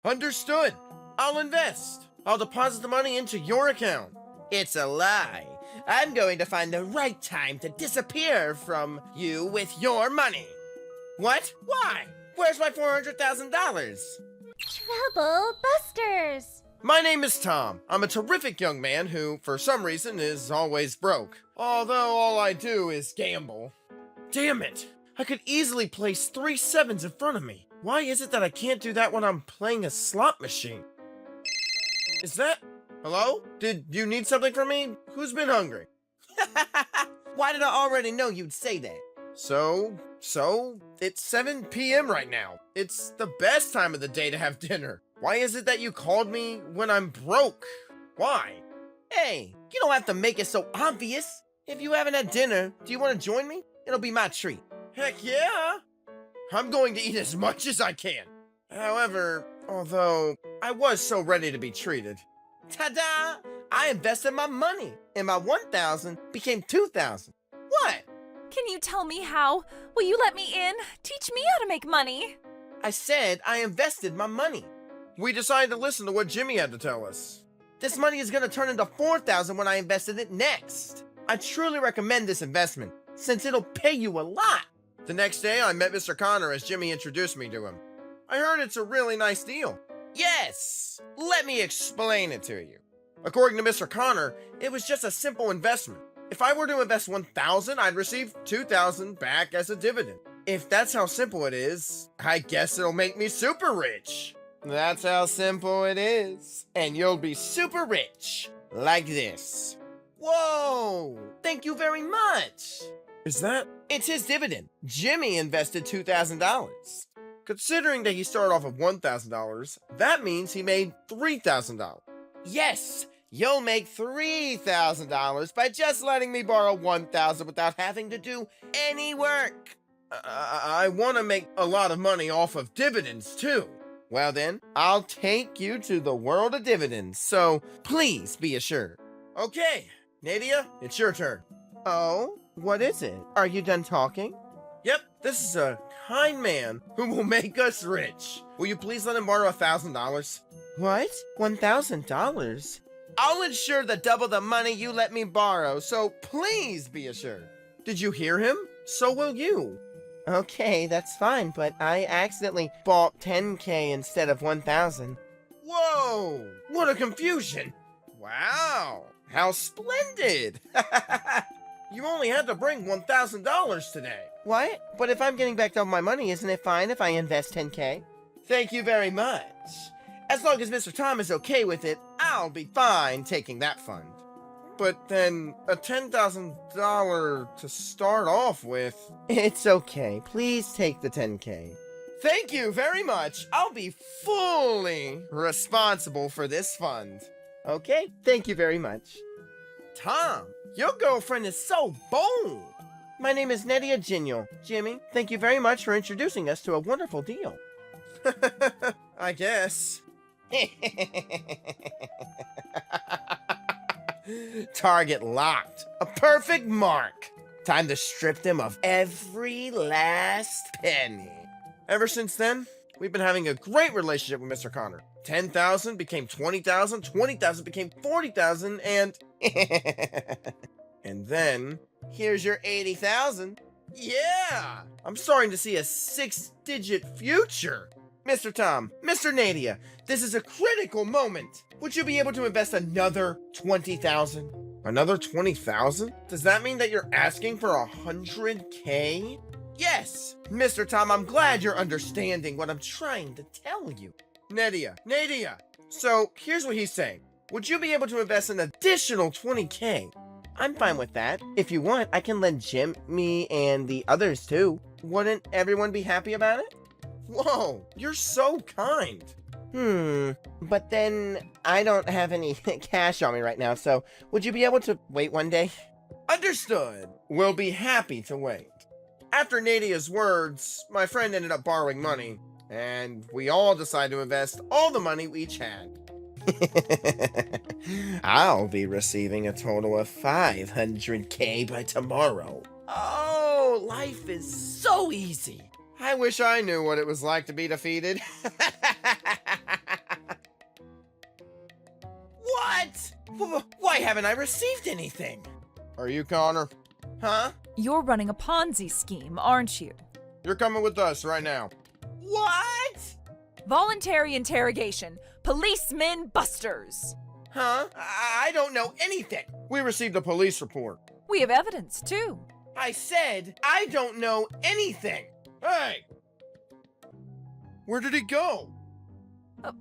Understood. I'll invest. I'll deposit the money into your account. It's a lie. I'm going to find the right time to disappear from you with your money. What? Why? Where's my $400,000? Trouble Busters! My name is Tom. I'm a terrific young man who, for some reason, is always broke. Although all I do is gamble. Damn it! I could easily place 3 sevens in front of me. Why is it that I can't do that when I'm playing a slot machine? Is that... Hello? Did you need something from me? Who's been hungry? Why did I already know you'd say that? So, it's 7 p.m. right now. It's the best time of the day to have dinner. Why is it that you called me when I'm broke? Why? Hey, you don't have to make it so obvious. If you haven't had dinner, do you want to join me? It'll be my treat. Heck yeah! I'm going to eat as much as I can. However, although I was so ready to be treated. Ta-da! I invested my money, and my 1,000 became 2,000. What? Can you tell me how? Will you let me in? Teach me how to make money. I said I invested my money. We decided to listen to what Jimmy had to tell us. This money is going to turn into 4,000 when I invested it next. I truly recommend this investment, since it'll pay you a lot. The next day, I met Mr. Connor as Jimmy introduced me to him. I heard it's a really nice deal. Yes! Let me explain it to you. According to Mr. Connor, it was just a simple investment. If I were to invest 1,000, I'd receive 2,000 back as a dividend. If that's how simple it is, I guess it'll make me super rich. That's how simple it is. And you'll be super rich. Like this. Whoa! Thank you very much! Is that? It's his dividend. Jimmy invested $2,000. Considering that he started off with $1,000, that means he made $3,000. Yes! You'll make $3,000 by just letting me borrow $1,000 without having to do any work. I want to make a lot of money off of dividends, too. Well then, I'll take you to the world of dividends, so please be assured. Okay, Nadia, it's your turn. Oh, what is it? Are you done talking? Yep, this is a kind man who will make us rich. Will you please let him borrow $1,000? What? $1,000? I'll ensure that double the money you let me borrow, so please be assured. Did you hear him? So will you. Okay, that's fine, but I accidentally bought 10K instead of 1,000. Whoa! What a confusion! Wow! How splendid! You only had to bring $1,000 today. What? But if I'm getting back all my money, isn't it fine if I invest 10K? Thank you very much. As long as Mr. Tom is okay with it, I'll be fine taking that fund. But then, a $10,000 to start off with... It's okay. Please take the 10K. Thank you very much. I'll be fully responsible for this fund. Okay, thank you very much. Tom, your girlfriend is so bold. My name is Nadia Genial. Jimmy, thank you very much for introducing us to a wonderful deal. I guess. Target locked. A perfect mark. Time to strip them of every last penny. Ever since then, we've been having a great relationship with Mr. Connor. 10,000 became 20,000, 20,000 became 40,000, and... And then, here's your 80,000. Yeah! I'm starting to see a 6-digit future. Mr. Tom, Mr. Nadia, this is a critical moment. Would you be able to invest another 20,000? Another 20,000? Does that mean that you're asking for 100K? Yes! Mr. Tom, I'm glad you're understanding what I'm trying to tell you. Nadia! So, here's what he's saying. Would you be able to invest an additional 20K? I'm fine with that. If you want, I can lend Jimmy and the others too. Wouldn't everyone be happy about it? Whoa, you're so kind. But then I don't have any cash on me right now, so would you be able to wait one day? Understood. We'll be happy to wait. After Nadia's words, my friend ended up borrowing money, and we all decided to invest all the money we each had. I'll be receiving a total of 500K by tomorrow. Oh, life is so easy. I wish I knew what it was like to be defeated. Why haven't I received anything? Are you Connor? Huh? You're running a Ponzi scheme, aren't you? You're coming with us right now. What? Voluntary interrogation. Policemen busters. Huh? I don't know anything. We received a police report. We have evidence, too. I said I don't know anything. Hey! Where did he go?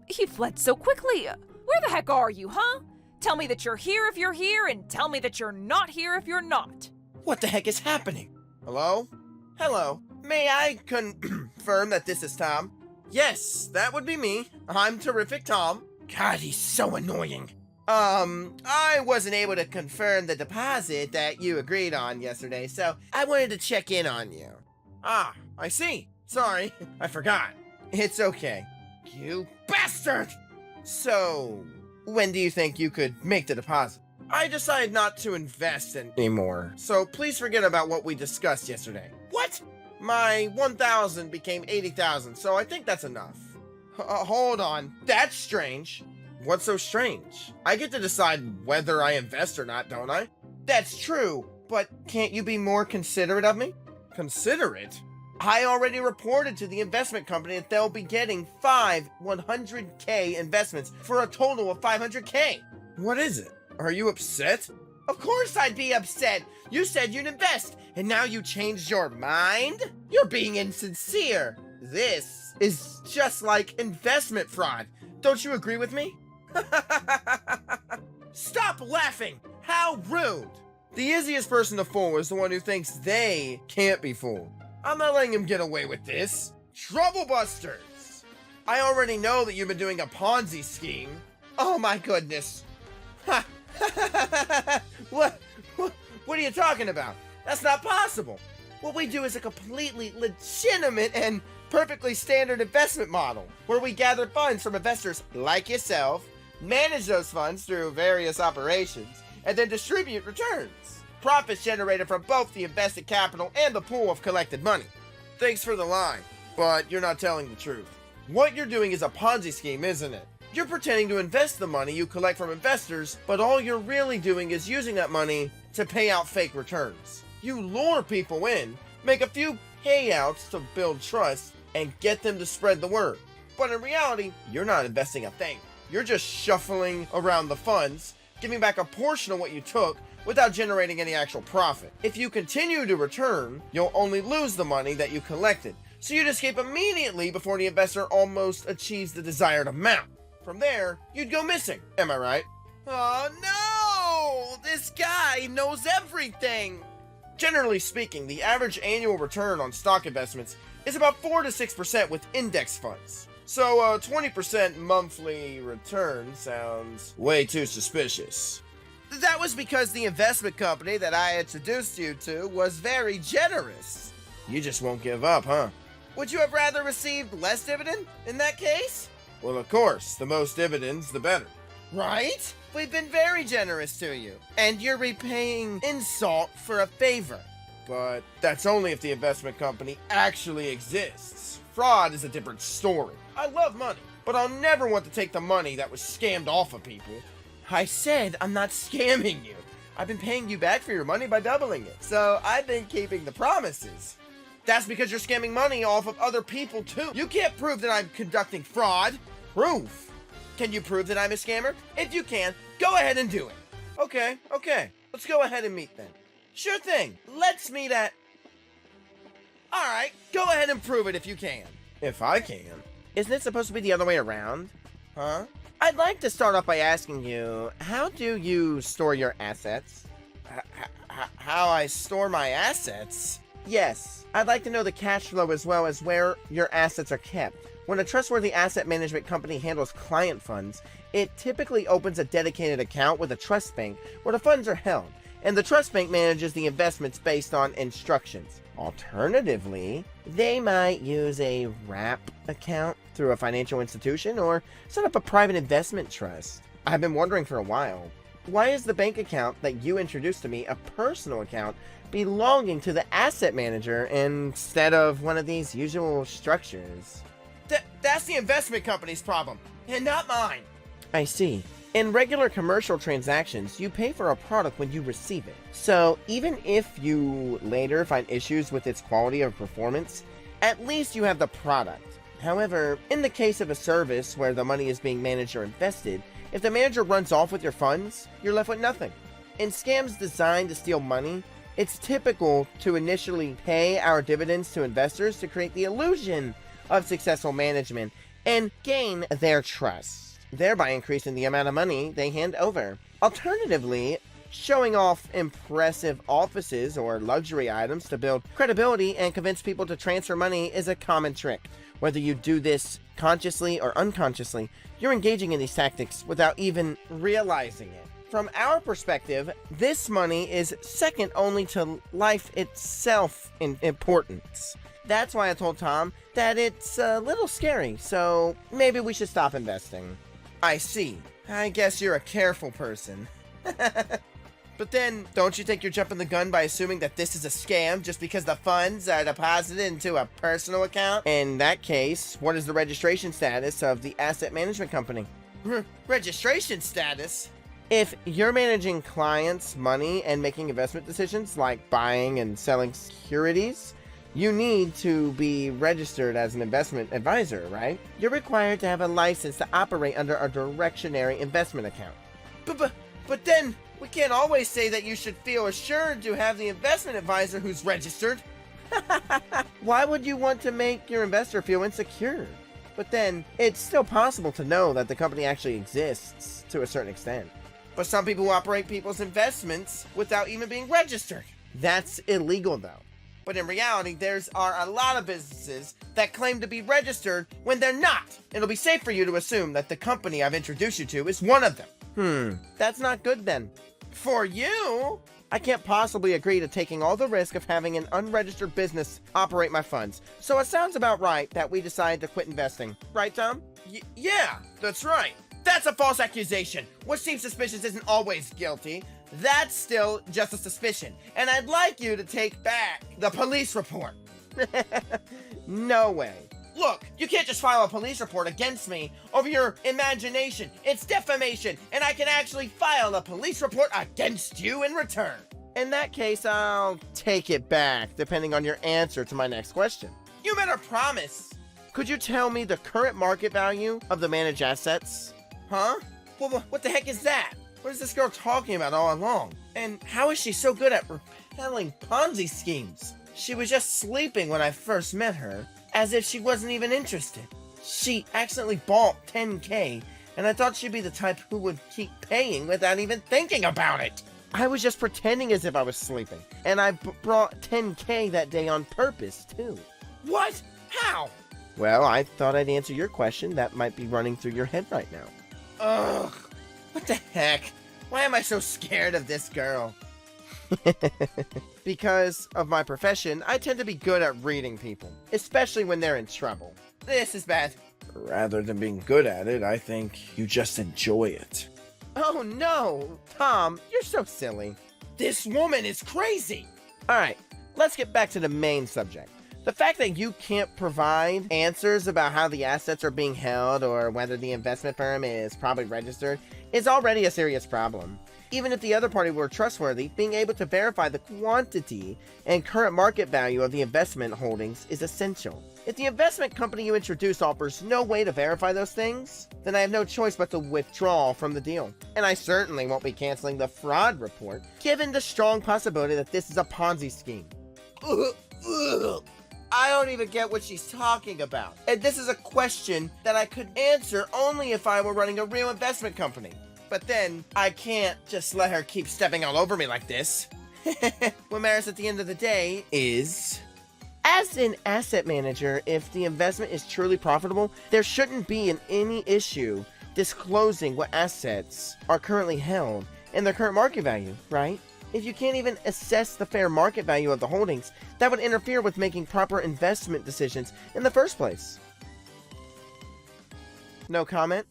He fled so quickly. Where the heck are you, huh? Tell me that you're here if you're here, and tell me that you're not here if you're not. What the heck is happening? Hello? Hello. May I confirm that this is Tom? Yes, that would be me. I'm Terrific Tom. God, he's so annoying. I wasn't able to confirm the deposit that you agreed on yesterday, so I wanted to check in on you. Ah, I see. Sorry, I forgot. It's okay. You bastard! So, when do you think you could make the deposit? I decided not to invest anymore, so please forget about what we discussed yesterday. What? My 1,000 became 80,000, so I think that's enough. Hold on, that's strange. What's so strange? I get to decide whether I invest or not, don't I? That's true, but can't you be more considerate of me? Considerate? I already reported to the investment company that they'll be getting 5 100K investments for a total of 500K. What is it? Are you upset? Of course I'd be upset. You said you'd invest, and now you changed your mind? You're being insincere. This is just like investment fraud. Don't you agree with me? Stop laughing! How rude! The easiest person to fool is the one who thinks they can't be fooled. I'm not letting him get away with this. Troublebusters! I already know that you've been doing a Ponzi scheme. Oh my goodness. Ha! What are you talking about? That's not possible. What we do is a completely legitimate and perfectly standard investment model, where we gather funds from investors like yourself, manage those funds through various operations, and then distribute returns. Profits generated from both the invested capital and the pool of collected money. Thanks for the lie, but you're not telling the truth. What you're doing is a Ponzi scheme, isn't it? You're pretending to invest the money you collect from investors, but all you're really doing is using that money to pay out fake returns. You lure people in, make a few payouts to build trust, and get them to spread the word. But in reality, you're not investing a thing. You're just shuffling around the funds, giving back a portion of what you took without generating any actual profit. If you continue to return, you'll only lose the money that you collected, so you'd escape immediately before the investor almost achieves the desired amount. From there, you'd go missing. Am I right? Oh no! This guy knows everything! Generally speaking, the average annual return on stock investments is about 4 to 6% with index funds. So a 20% monthly return sounds way too suspicious. That was because the investment company that I introduced you to was very generous. You just won't give up, huh? Would you have rather received less dividend in that case? Well, of course, the most dividends, the better. Right? We've been very generous to you, and you're repaying insult for a favor. But that's only if the investment company actually exists. Fraud is a different story. I love money, but I'll never want to take the money that was scammed off of people. I said I'm not scamming you. I've been paying you back for your money by doubling it, so I've been keeping the promises. That's because you're scamming money off of other people too. You can't prove that I'm conducting fraud. Proof. Can you prove that I'm a scammer? If you can, go ahead and do it. Okay. Let's go ahead and meet then. Sure thing. Let's meet at... Alright, go ahead and prove it if you can. If I can. Isn't it supposed to be the other way around? Huh? I'd like to start off by asking you, how do you store your assets? How I store my assets? Yes, I'd like to know the cash flow as well as where your assets are kept. When a trustworthy asset management company handles client funds, it typically opens a dedicated account with a trust bank where the funds are held, and the trust bank manages the investments based on instructions. Alternatively, they might use a wrap account through a financial institution or set up a private investment trust. I've been wondering for a while, why is the bank account that you introduced to me a personal account belonging to the asset manager instead of one of these usual structures? That's the investment company's problem, and not mine. I see. In regular commercial transactions, you pay for a product when you receive it. So even if you later find issues with its quality or performance, at least you have the product. However, in the case of a service where the money is being managed or invested, if the manager runs off with your funds, you're left with nothing. In scams designed to steal money, it's typical to initially pay our dividends to investors to create the illusion of successful management and gain their trust, thereby increasing the amount of money they hand over. Alternatively, showing off impressive offices or luxury items to build credibility and convince people to transfer money is a common trick. Whether you do this consciously or unconsciously, you're engaging in these tactics without even realizing it. From our perspective, this money is second only to life itself in importance. That's why I told Tom that it's a little scary, so maybe we should stop investing. I see. I guess you're a careful person. But then, don't you think you're jumping the gun by assuming that this is a scam just because the funds are deposited into a personal account? In that case, what is the registration status of the asset management company? Registration status? If you're managing clients' money and making investment decisions like buying and selling securities, you need to be registered as an investment advisor, right? You're required to have a license to operate under a directionary investment account. But then, we can't always say that you should feel assured to have the investment advisor who's registered. Why would you want to make your investor feel insecure? But then, it's still possible to know that the company actually exists to a certain extent. But some people operate people's investments without even being registered. That's illegal though. But in reality, are a lot of businesses that claim to be registered when they're not. It'll be safe for you to assume that the company I've introduced you to is one of them. That's not good then. For you? I can't possibly agree to taking all the risk of having an unregistered business operate my funds. So it sounds about right that we decided to quit investing. Right, Tom? Yeah, that's right. That's a false accusation. What seems suspicious isn't always guilty. That's still just a suspicion. And I'd like you to take back the police report. No way. Look, you can't just file a police report against me over your imagination. It's defamation, and I can actually file a police report against you in return. In that case, I'll take it back, depending on your answer to my next question. You better promise. Could you tell me the current market value of the managed assets? Huh? Well, what the heck is that? What is this girl talking about all along? And how is she so good at repelling Ponzi schemes? She was just sleeping when I first met her, as if she wasn't even interested. She accidentally bought $10K, and I thought she'd be the type who would keep paying without even thinking about it. I was just pretending as if I was sleeping, and I brought $10K that day on purpose, too. What? How? Well, I thought I'd answer your question that might be running through your head right now. Ugh, what the heck? Why am I so scared of this girl? Because of my profession, I tend to be good at reading people, especially when they're in trouble. This is bad. Rather than being good at it, I think you just enjoy it. Oh no, Tom, you're so silly. This woman is crazy. Alright, let's get back to the main subject. The fact that you can't provide answers about how the assets are being held or whether the investment firm is probably registered is already a serious problem. Even if the other party were trustworthy, being able to verify the quantity and current market value of the investment holdings is essential. If the investment company you introduce offers no way to verify those things, then I have no choice but to withdraw from the deal. And I certainly won't be canceling the fraud report, given the strong possibility that this is a Ponzi scheme. I don't even get what she's talking about. And this is a question that I could answer only if I were running a real investment company. But then, I can't just let her keep stepping all over me like this. What matters at the end of the day is, as an asset manager, if the investment is truly profitable, there shouldn't be any issue disclosing what assets are currently held and their current market value, right? If you can't even assess the fair market value of the holdings, that would interfere with making proper investment decisions in the first place. No comment?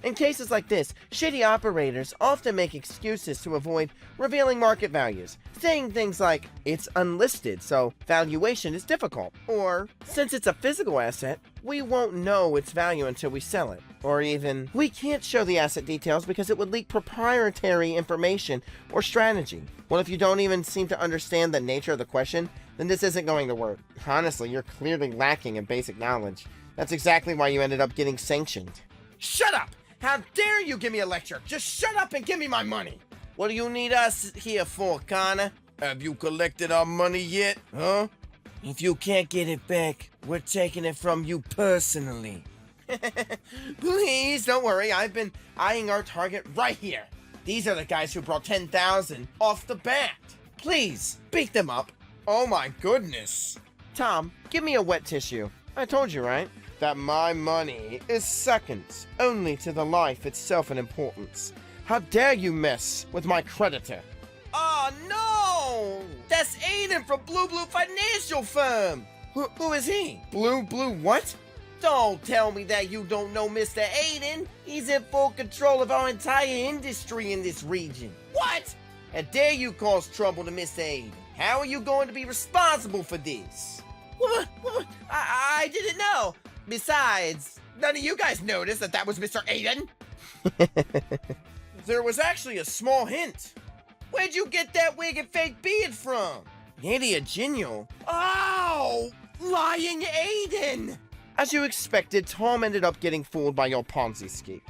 In cases like this, shady operators often make excuses to avoid revealing market values, saying things like, it's unlisted, so valuation is difficult, or, since it's a physical asset, we won't know its value until we sell it, or even, we can't show the asset details because it would leak proprietary information or strategy. Well, if you don't even seem to understand the nature of the question, then this isn't going to work. Honestly, you're clearly lacking in basic knowledge. That's exactly why you ended up getting sanctioned. Shut up! How dare you give me a lecture? Just shut up and give me my money! What do you need us here for, Connor? Have you collected our money yet, huh? If you can't get it back, we're taking it from you personally. Please, don't worry. I've been eyeing our target right here. These are the guys who brought 10,000 off the bat. Please, beat them up. Oh my goodness. Tom, give me a wet tissue. I told you, right? That my money is second only to the life itself in importance. How dare you mess with my creditor? Oh no! That's Aiden from Blue Financial Firm! Who is he? Blue what? Don't tell me that you don't know Mr. Aiden! He's in full control of our entire industry in this region. What? How dare you cause trouble to Mr. Aiden? How are you going to be responsible for this? What? I didn't know. Besides, none of you guys noticed that was Mr. Aiden. There was actually a small hint. Where'd you get that wig and fake beard from? Idiot Genial. Oh, lying Aiden. As you expected, Tom ended up getting fooled by your Ponzi scheme.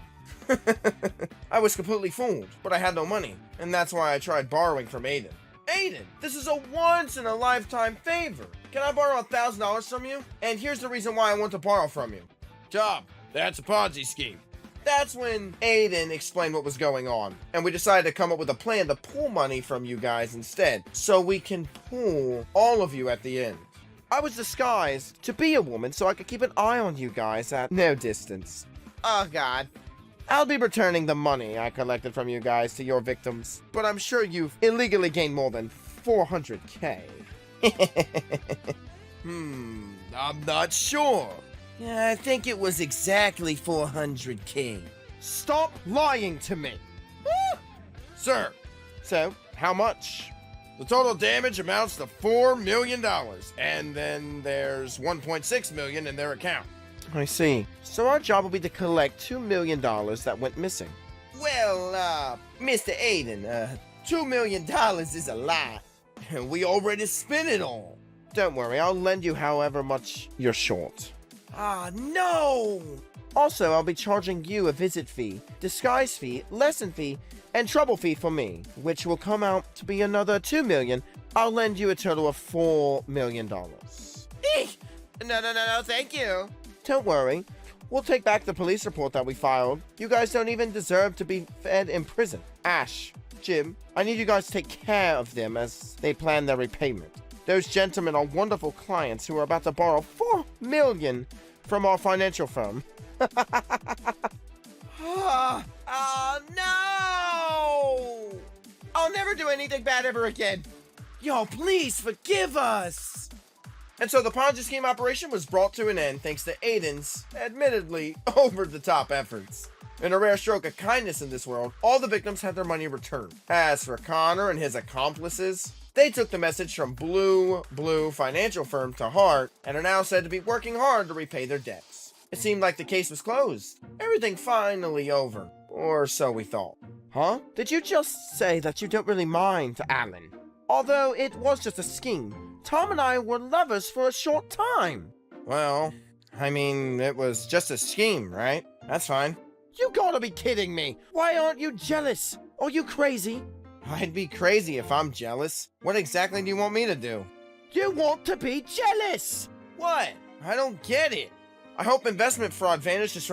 I was completely fooled, but I had no money, and that's why I tried borrowing from Aiden. Aiden, this is a once-in-a-lifetime favor. Can I borrow $1,000 from you? And here's the reason why I want to borrow from you. Tom, that's a Ponzi scheme. That's when Aiden explained what was going on, and we decided to come up with a plan to pull money from you guys instead, so we can pull all of you at the end. I was disguised to be a woman so I could keep an eye on you guys at no distance. Oh God. I'll be returning the money I collected from you guys to your victims, but I'm sure you've illegally gained more than 400K. I'm not sure. I think it was exactly 400K. Stop lying to me. Sir. So, how much? The total damage amounts to $4 million, and then there's $1.6 million in their account. I see. So our job will be to collect $2 million that went missing. Well, Mr. Aiden, $2 million is a lot. We already spent it all. Don't worry, I'll lend you however much you're short. Ah, no! Also, I'll be charging you a visit fee, disguise fee, lesson fee, and trouble fee for me, which will come out to be another $2 million. I'll lend you a total of $4 million. Eek! No, thank you. Don't worry. We'll take back the police report that we filed. You guys don't even deserve to be fed in prison. Ash, Jim, I need you guys to take care of them as they plan their repayment. Those gentlemen are wonderful clients who are about to borrow $4 million from our financial firm. Oh, no! I'll never do anything bad ever again. Yo, please forgive us. And so the Ponzi scheme operation was brought to an end thanks to Aiden's, admittedly, over-the-top efforts. In a rare stroke of kindness in this world, all the victims had their money returned. As for Connor and his accomplices, they took the message from Blue Financial Firm to heart and are now said to be working hard to repay their debts. It seemed like the case was closed. Everything finally over. Or so we thought. Huh? Did you just say that you don't really mind, Alan? Although it was just a scheme, Tom and I were lovers for a short time. Well, I mean, it was just a scheme, right? That's fine. You gotta be kidding me! Why aren't you jealous? Are you crazy? I'd be crazy if I'm jealous. What exactly do you want me to do? You want to be jealous! What? I don't get it. I hope investment fraud vanishes from